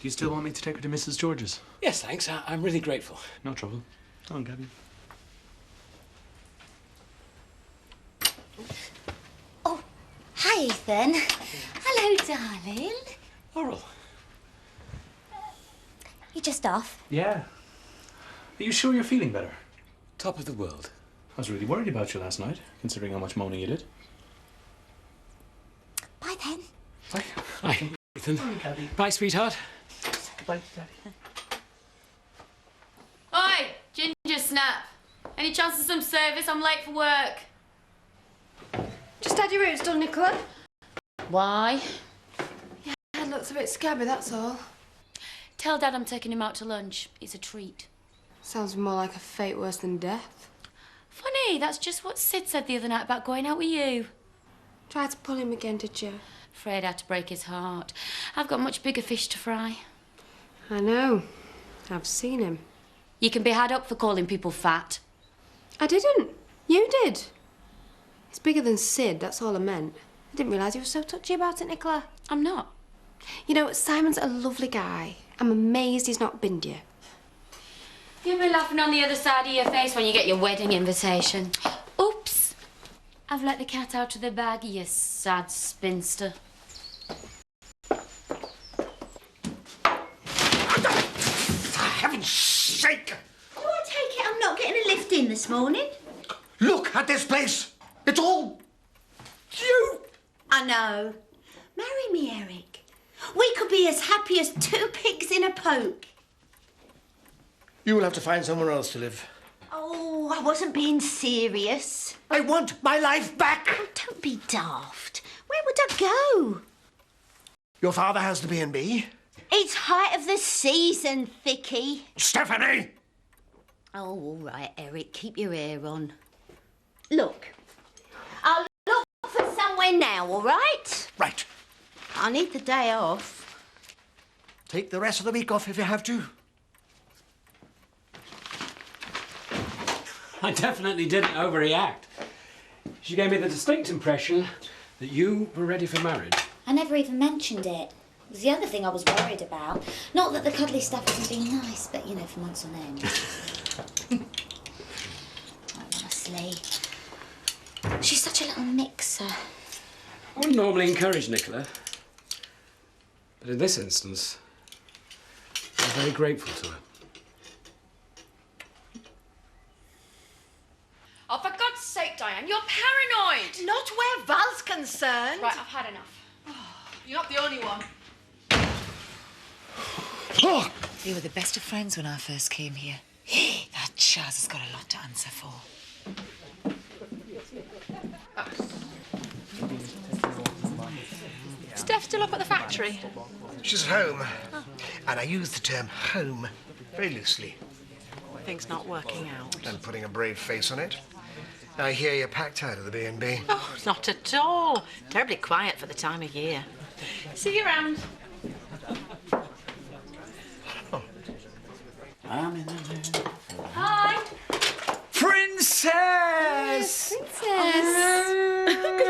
you still want me to take her to Mrs. George's? Yes, thanks. I'm really grateful. No trouble. Go on, Gabby. Oh, hi, Ethan. Hello, darling. Oral. You just off? Yeah. Are you sure you're feeling better? Top of the world. I was really worried about you last night, considering how much moaning you did. Bye, then. Bye. Hi, Ethan. Bye, Gabby. Bye, sweetheart. Bye, Daddy. Oi, ginger snap. Any chance of some service? I'm late for work. Just had your roots done, Nicola. Why? Your head looks a bit scabby, that's all. Tell Dad I'm taking him out to lunch. It's a treat. Sounds more like a fate worse than death. Funny, that's just what Sid said the other night about going out with you. Tried to pull him again, did you? Afraid I had to break his heart. I've got much bigger fish to fry. I know. I've seen him. You can be had up for calling people fat. I didn't. You did. It's bigger than Sid, that's all I meant. I didn't realise you were so touchy about it, Nicola. I'm not. You know, Simon's a lovely guy. I'm amazed he's not binned you. You'll be laughing on the other side of your face when you get your wedding invitation. Oops. I've let the cat out of the bag, you sad spinster. For heaven's sake! Do I take it I'm not getting a lift in this morning? Look at this place! It's all... you! I know. Marry me, Eric. We could be as happy as two pigs in a poke. You will have to find somewhere else to live. Oh, I wasn't being serious. I want my life back! Oh, don't be daft. Where would I go? Your father has the B&B. It's height of the season, Thicky. Stephanie! Oh, all right, Eric. Keep your ear on. Look. I'll look for somewhere now, all right? Right. I need the day off. Take the rest of the week off if you have to. I definitely didn't overreact. She gave me the distinct impression that you were ready for marriage. I never even mentioned it. It was the other thing I was worried about. Not that the cuddly stuff hasn't been nice, but, you know, for months on end. Honestly. She's such a little mixer. I wouldn't normally encourage Nicola. But in this instance, I'm very grateful to her. Oh, for God's sake, Diane, you're paranoid! Not where Val's concerned. Right, I've had enough. You're not the only one. Oh! We were the best of friends when I first came here. That Chaz has got a lot to answer for. Steph still up at the factory? She's at home. And I use the term home very loosely. Things not working out. And putting a brave face on it. I hear you're packed out of the B&B. Oh, not at all. Terribly quiet for the time of year. See you around. Oh. I'm in the mood. Hi! Princess!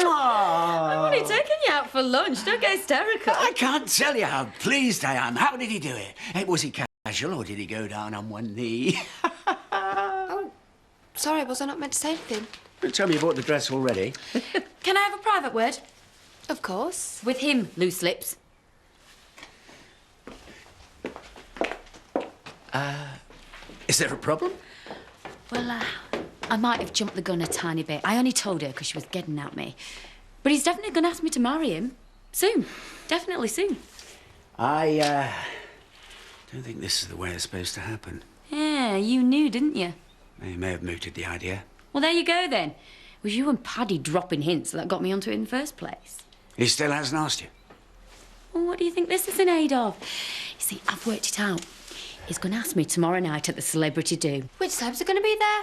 I'm only taking you out for lunch. Don't get hysterical. I can't tell you how pleased I am. How did he do it? Was he casual or did he go down on one knee? Oh, sorry, was I not meant to say anything? Tell me you bought the dress already. Can I have a private word? Of course. With him, loose lips. Is there a problem? Well, I might have jumped the gun a tiny bit. I only told her because she was getting at me. But he's definitely going to ask me to marry him. Soon. Definitely soon. I don't think this is the way it's supposed to happen. Yeah, you knew, didn't you? He may have mooted the idea. Well, there you go, then. It was you and Paddy dropping hints that got me onto it in the first place. He still hasn't asked you? Well, what do you think this is in aid of? You see, I've worked it out. He's going to ask me tomorrow night at the Celebrity Do. Which celebs are going to be there?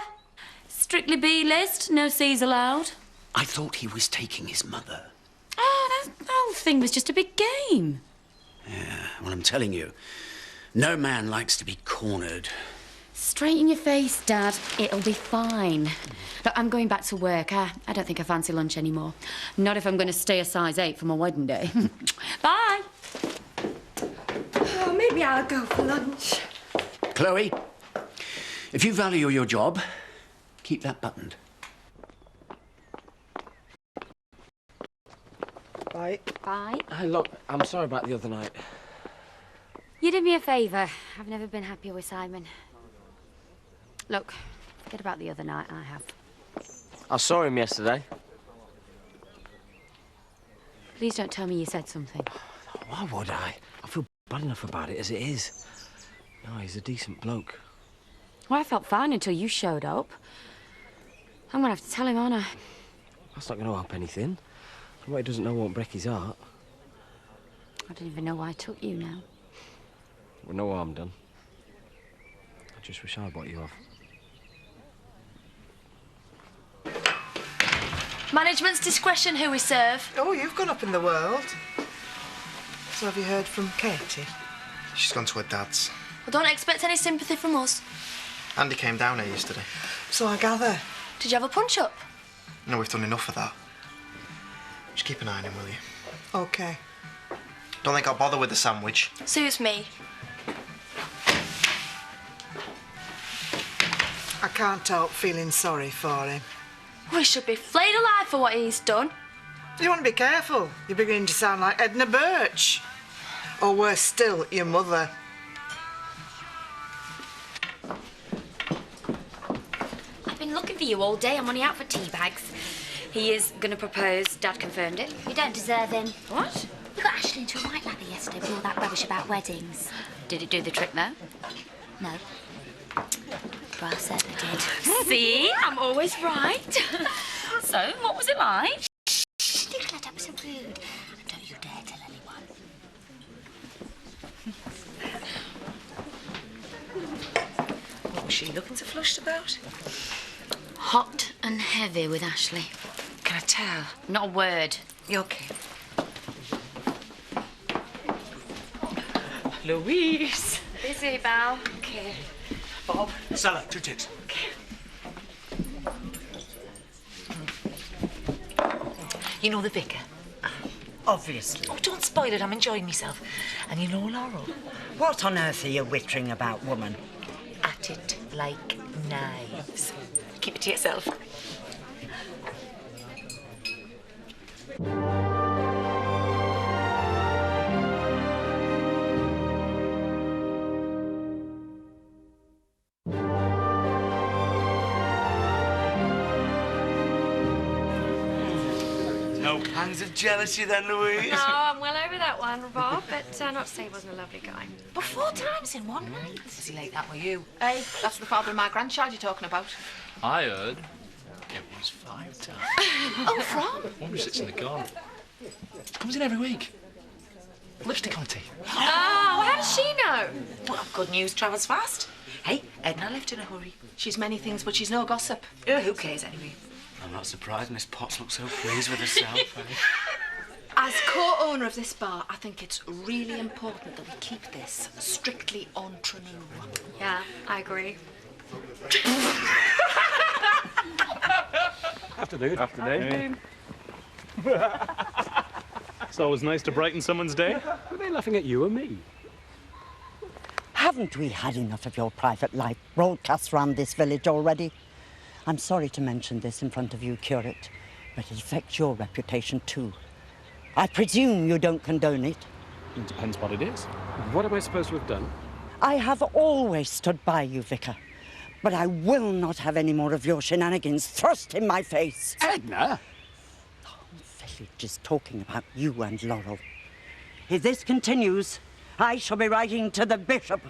Strictly B-list, no C's allowed. I thought he was taking his mother. Oh, that whole thing was just a big game. Yeah, well, I'm telling you, no man likes to be cornered. Straight in your face, Dad. It'll be fine. Look, I'm going back to work. I don't think I fancy lunch anymore. Not if I'm going to stay a size 8 for my wedding day. Bye. Oh, Maybe I'll go for lunch. Chloe, if you value your job, keep that buttoned. Bye. Bye. Hey, look, I'm sorry about the other night. You did me a favour. I've never been happier with Simon. Look, forget about the other night. I have. I saw him yesterday. Please don't tell me you said something. Why would I? I feel bad enough about it as it is. No, he's a decent bloke. Well, I felt fine until you showed up. I'm gonna have to tell him, aren't I? That's not going to help anything. What he doesn't know won't break his heart. I don't even know why I took you now. Well, no harm done. I just wish I'd bought you off. Management's discretion who we serve. Oh, you've gone up in the world. So have you heard from Katie? She's gone to her dad's. Well, don't expect any sympathy from us. Andy came down here yesterday. So I gather. Did you have a punch-up? No, we've done enough of that. Just keep an eye on him, will you? OK. Don't think I'll bother with the sandwich. Suits me. I can't help feeling sorry for him. We should be flayed alive for what he's done. You want to be careful. You're beginning to sound like Edna Birch. Or worse still, your mother. I've been looking for you all day. I'm only out for tea bags. He is going to propose. Dad confirmed it. You don't deserve him. What? We got Ashley into a right lather yesterday with all that rubbish about weddings. Did it do the trick, though? No. Brass certainly did. See? I'm always right. So, what was it like? Nicola, don't be so rude. And don't you dare tell anyone. What was she looking so flushed about? Hot and heavy with Ashley. Can I tell? Not a word. You okay? Louise! Busy, Val. Okay. Bob, Stella, 2 tits. You know the vicar? Obviously. Oh, don't spoil it. I'm enjoying myself. And you know Laurel? What on earth are you wittering about, woman? At it like knives. Keep it to yourself. No pangs of jealousy then, Louise? No, I'm well over that one, Bob, but not to say he wasn't a lovely guy. But 4 times in one night. Was he like that with you? Hey, that's the father of my grandchild you're talking about. I heard it was 5 times. Oh, from? One who sits in the garden. Comes in every week. Lipstick on tea. Oh, how does she know? Well, good news travels fast. Hey, Edna left in a hurry. She's many things, but she's no gossip. Who cares anyway? I'm not surprised Miss Potts looks so pleased with herself. As co-owner of this bar, I think it's really important that we keep this strictly entre nous. Yeah, I agree. Afternoon. Afternoon. It's always nice to brighten someone's day. Were they laughing at you or me? Haven't we had enough of your private life broadcast round this village already? I'm sorry to mention this in front of you, curate, but it affects your reputation too. I presume you don't condone it? It depends what it is. What am I supposed to have done? I have always stood by you, Vicar, but I will not have any more of your shenanigans thrust in my face. Edna? The whole village is talking about you and Laurel. If this continues, I shall be writing to the bishop.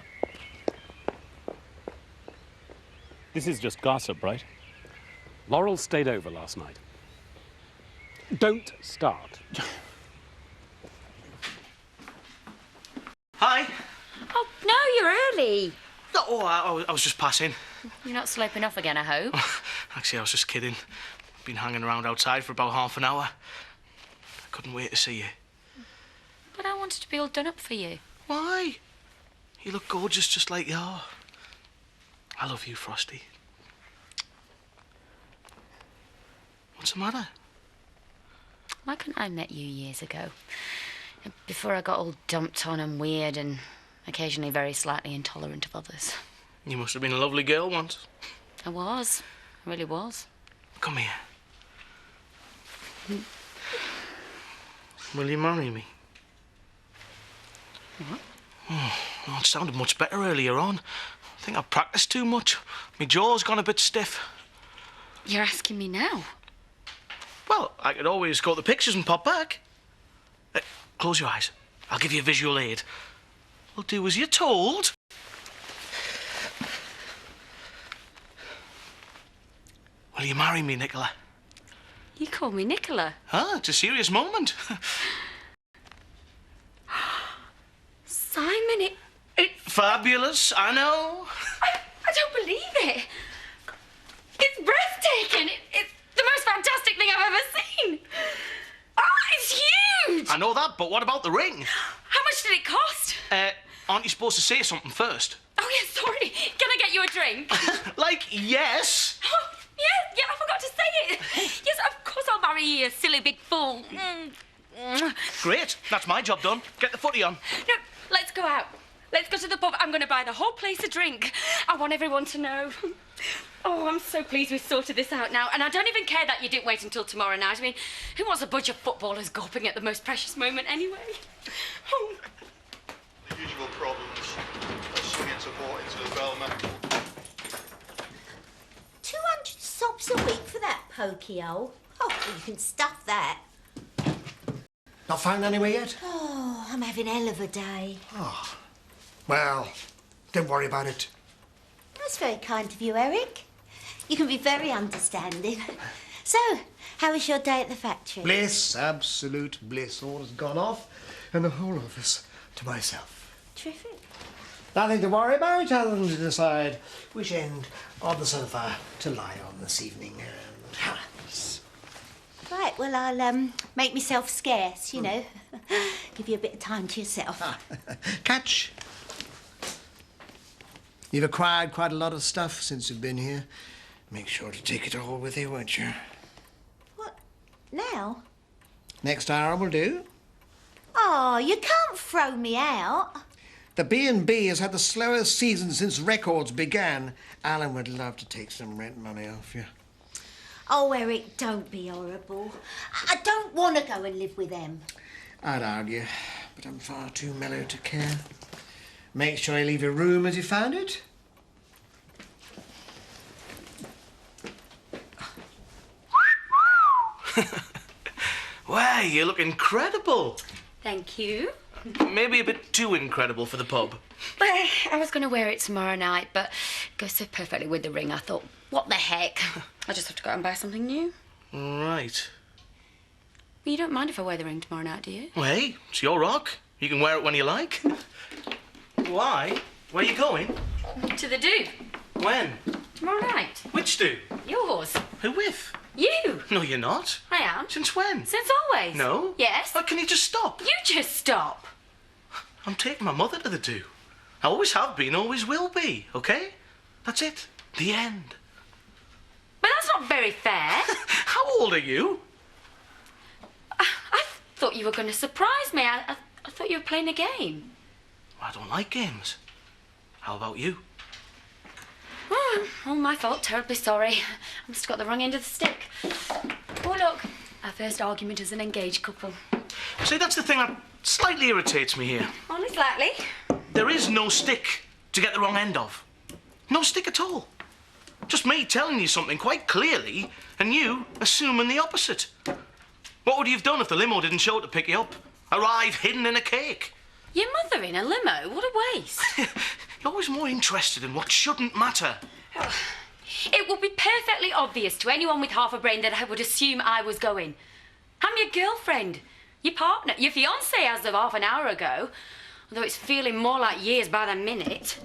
This is just gossip, right? Laurel stayed over last night. Don't start. Hi. Oh, no, you're early. Oh, I was just passing. You're not sloping off again, I hope. Actually, I was just kidding. Been hanging around outside for about half an hour. I couldn't wait to see you. But I wanted to be all done up for you. Why? You look gorgeous just like you are. I love you, Frosty. What's the matter? Why couldn't I have met you years ago? Before I got all dumped on and weird and Occasionally very slightly intolerant of others. You must have been a lovely girl once. I was. I really was. Come here. Will you marry me? What? Oh, it sounded much better earlier on. I think I've practiced too much. My jaw's gone a bit stiff. You're asking me now? Well, I could always go to the pictures and pop back. Close your eyes. I'll give you a visual aid. We'll do as you're told. Will you marry me, Nicola? You call me Nicola? Huh? It's a serious moment. Simon, Fabulous, I know. I don't believe it. It's breathtaking. It's the most fantastic thing I've ever seen. Oh, it's huge. I know that, but what about the ring? How much did it cost? Aren't you supposed to say something first? Oh, yeah, sorry. Can I get you a drink? Like, yes. Oh, yeah, I forgot to say it. Yes, of course I'll marry you, you silly big fool. Great, that's my job done. Get the footy on. No, let's go out. Let's go to the pub. I'm going to buy the whole place a drink. I want everyone to know. Oh, I'm so pleased we've sorted this out now. And I don't even care that you didn't wait until tomorrow night. I mean, who wants a bunch of footballers gulping at the most precious moment anyway? Oh. The usual problems of swinging support into the Velma. 200 sops a week for that pokey hole. Oh, you can stuff that. Not found anywhere yet? Oh, I'm having hell of a day. Oh. Well, don't worry about it. That's very kind of you, Eric. You can be very understanding. So, how was your day at the factory? Bliss, absolute bliss. All has gone off, and the whole office to myself. Terrific. Nothing to worry about other than to decide which end of the sofa to lie on this evening. And hands. Right, well, I'll make myself scarce, you know. Give you a bit of time to yourself. Catch. You've acquired quite a lot of stuff since you've been here. Make sure to take it all with you, won't you? What? Now? Next hour will do. Oh, you can't throw me out. The B&B has had the slowest season since records began. Alan would love to take some rent money off you. Oh, Eric, don't be horrible. I don't want to go and live with them. I'd argue, but I'm far too mellow to care. Make sure you leave your room as you found it. Wow, you look incredible. Thank you. Maybe a bit too incredible for the pub. I was going to wear it tomorrow night, but it goes so perfectly with the ring. I thought, what the heck? I just have to go out and buy something new. Right. Well, you don't mind if I wear the ring tomorrow night, do you? Well, hey, it's your rock. You can wear it when you like. Why? Where are you going? To the do. When? Tomorrow night. Which do? Yours. Who with? You. No, you're not. I am. Since when? Since always. No. Yes. Oh, can you just stop? You just stop. I'm taking my mother to the do. I always have been, always will be, okay? That's it. The end. But that's not very fair. How old are you? I thought you were going to surprise me. I thought you were playing a game. I don't like games. How about you? Oh, all my fault. Terribly sorry. I must have got the wrong end of the stick. Oh, look. Our first argument as an engaged couple. See, that's the thing that slightly irritates me here. Only slightly. There is no stick to get the wrong end of. No stick at all. Just me telling you something quite clearly and you assuming the opposite. What would you have done if the limo didn't show to pick you up? Arrive hidden in a cake? Your mother in a limo? What a waste. You're always more interested in what shouldn't matter. It would be perfectly obvious to anyone with half a brain that I would assume I was going. I'm your girlfriend, your partner, your fiancé as of half an hour ago, although it's feeling more like years by the minute.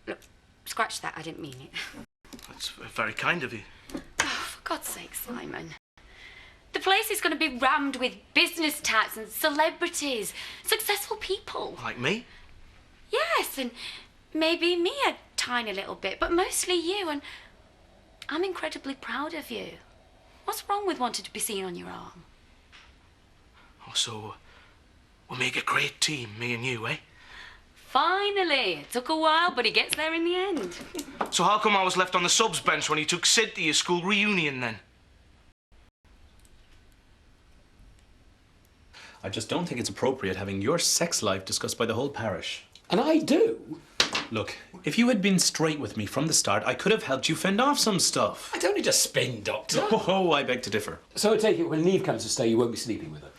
Look, scratch that, I didn't mean it. That's very kind of you. Oh, for God's sake, Simon. The place is going to be rammed with business types and celebrities, successful people. Like me? Yes, and maybe me a tiny little bit, but mostly you, and I'm incredibly proud of you. What's wrong with wanting to be seen on your arm? Oh, so we'll make a great team, me and you, eh? finally. It took a while, but he gets there in the end. So how come I was left on the subs bench when you took Sid to your school reunion then? I just don't think it's appropriate having your sex life discussed by the whole parish. And I do. Look, if you had been straight with me from the start, I could have helped you fend off some stuff. It's only just spin, Doctor. Oh, I beg to differ. So I take it when Neve comes to stay, you won't be sleeping with her?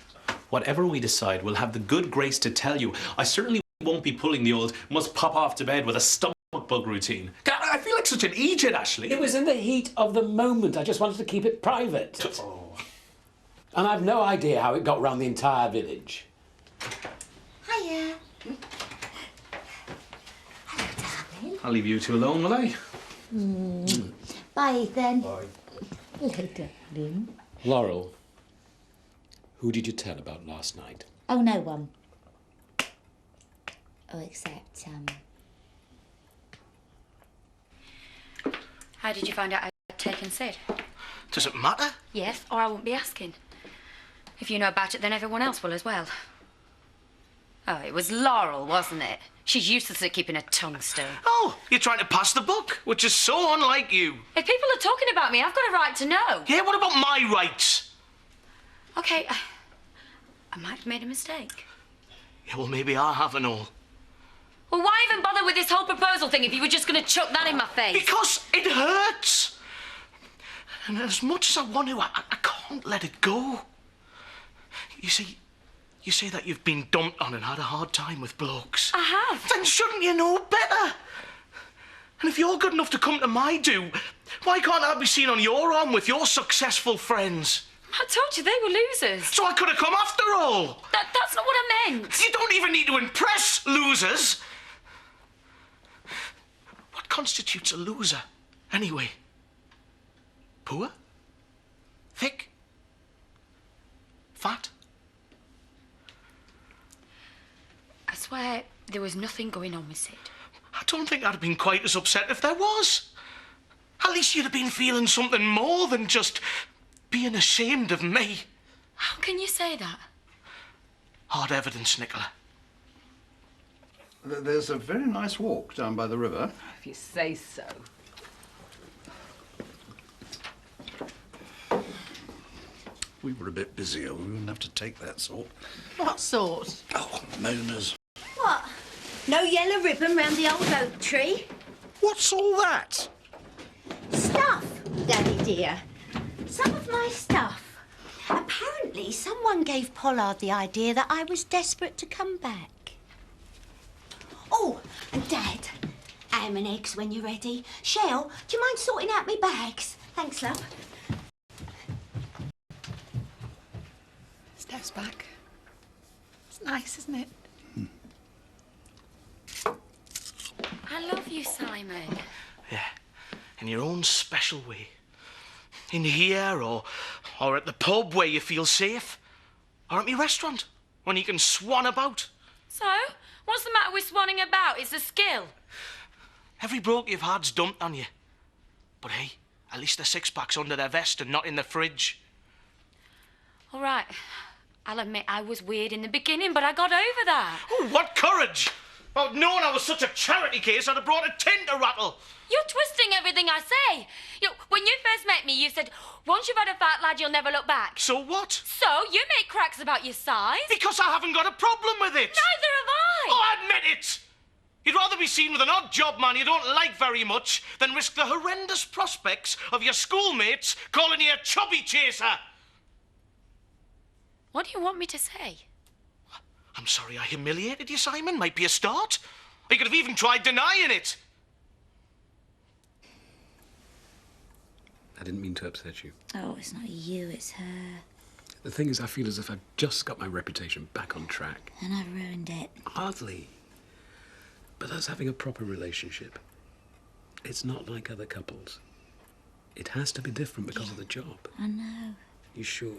Whatever we decide, we'll have the good grace to tell you. I certainly won't be pulling the old must pop off to bed with a stomach bug routine. I feel like such an idiot, Ashley. It was in the heat of the moment. I just wanted to keep it private. Oh. And I've no idea how it got round the entire village. Hiya. I'll leave you two alone, will I? Bye, Ethan. Bye. Hello, darling. Laurel, who did you tell about last night? Oh, no one. Oh, except, How did you find out I'd taken Sid? Does it matter? Yes, or I wouldn't be asking. If you know about it, then everyone else will as well. Oh, it was Laurel, wasn't it? She's useless at keeping her tongue still. Oh, you're trying to pass the buck, which is so unlike you. If people are talking about me, I've got a right to know. Yeah, what about my rights? Okay, I might have made a mistake. Yeah, well, maybe I have and all. Well, why even bother with this whole proposal thing if you were just going to chuck that in my face? Because it hurts. And as much as I want to, I can't let it go. You see, you say that you've been dumped on and had a hard time with blokes. I have. Then shouldn't you know better? And if you're good enough to come to my do, why can't I be seen on your arm with your successful friends? I told you they were losers. So I could have come after all. That's not what I meant. You don't even need to impress losers. What constitutes a loser, anyway? Poor? Thick? Fat? I swear there was nothing going on with Sid. I don't think I'd have been quite as upset if there was. At least you'd have been feeling something more than just being ashamed of me. How can you say that? Hard evidence, Nicola. There's a very nice walk down by the river. If you say so. We were a bit busier. We wouldn't have to take that sort. What sort? Oh, moaners. What? No yellow ribbon round the old oak tree? What's all that? Stuff, Daddy dear. Some of my stuff. Apparently, someone gave Pollard the idea that I was desperate to come back. Oh, and Dad, ham and eggs when you're ready. Shell, do you mind sorting out me bags? Thanks, love. Steps back. It's nice, isn't it? I love you, Simon. Yeah, in your own special way. In here, or at the pub where you feel safe. Or at my restaurant, when you can swan about. So, what's the matter with swanning about? It's a skill. Every bloke you've had's dumped on you. But hey, at least the six-pack's under their vest and not in the fridge. All right. I'll admit I was weird in the beginning, but I got over that. Oh, what courage! If I'd known I was such a charity case, I'd have brought a tin to rattle. You're twisting everything I say. When you first met me, you said, once you've had a fat lad, you'll never look back. So what? So you make cracks about your size. Because I haven't got a problem with it. Neither have I. Oh, admit it! You'd rather be seen with an odd job man you don't like very much than risk the horrendous prospects of your schoolmates calling you a chubby chaser. What do you want me to say? I'm sorry I humiliated you, Simon. Might be a start. Or you could have even tried denying it. I didn't mean to upset you. Oh, it's not you, it's her. The thing is, I feel as if I've just got my reputation back on track. And I've ruined it. Hardly. But us having a proper relationship, it's not like other couples. It has to be different because of the job. I know. You sure?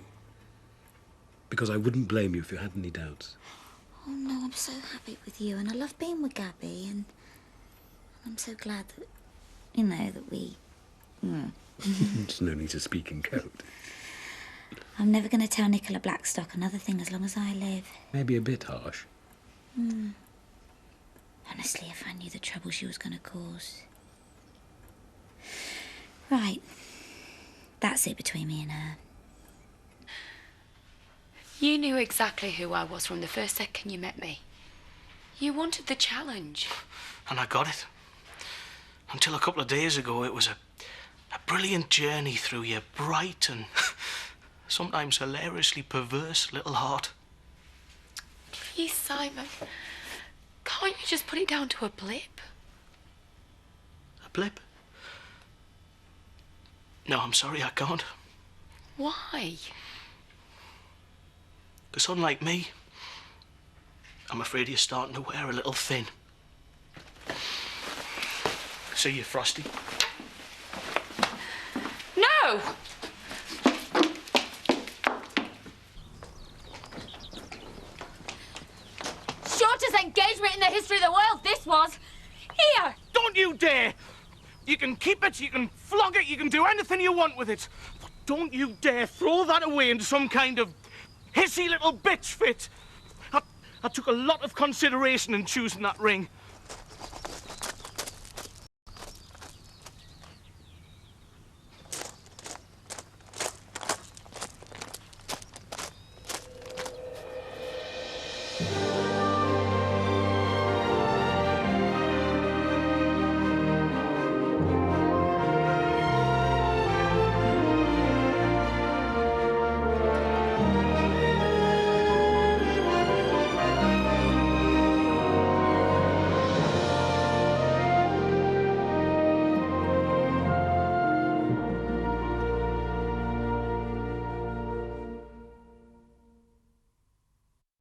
Because I wouldn't blame you if you had any doubts. Oh, no, I'm so happy with you, and I love being with Gabby, and I'm so glad that, that we... There's no need to speak in code. I'm never going to tell Nicola Blackstock another thing as long as I live. Maybe a bit harsh. Honestly, if I knew the trouble she was going to cause. Right. That's it between me and her. You knew exactly who I was from the first second you met me. You wanted the challenge. And I got it. Until a couple of days ago, it was a brilliant journey through your bright and sometimes hilariously perverse little heart. Please, Simon. Can't you just put it down to a blip? A blip? No, I'm sorry, I can't. Why? Because unlike me, I'm afraid you're starting to wear a little thin. See you, Frosty. No! Shortest engagement in the history of the world, this was. Here! Don't you dare! You can keep it, you can flog it, you can do anything you want with it. But don't you dare throw that away into some kind of hissy little bitch fit. I took a lot of consideration in choosing that ring.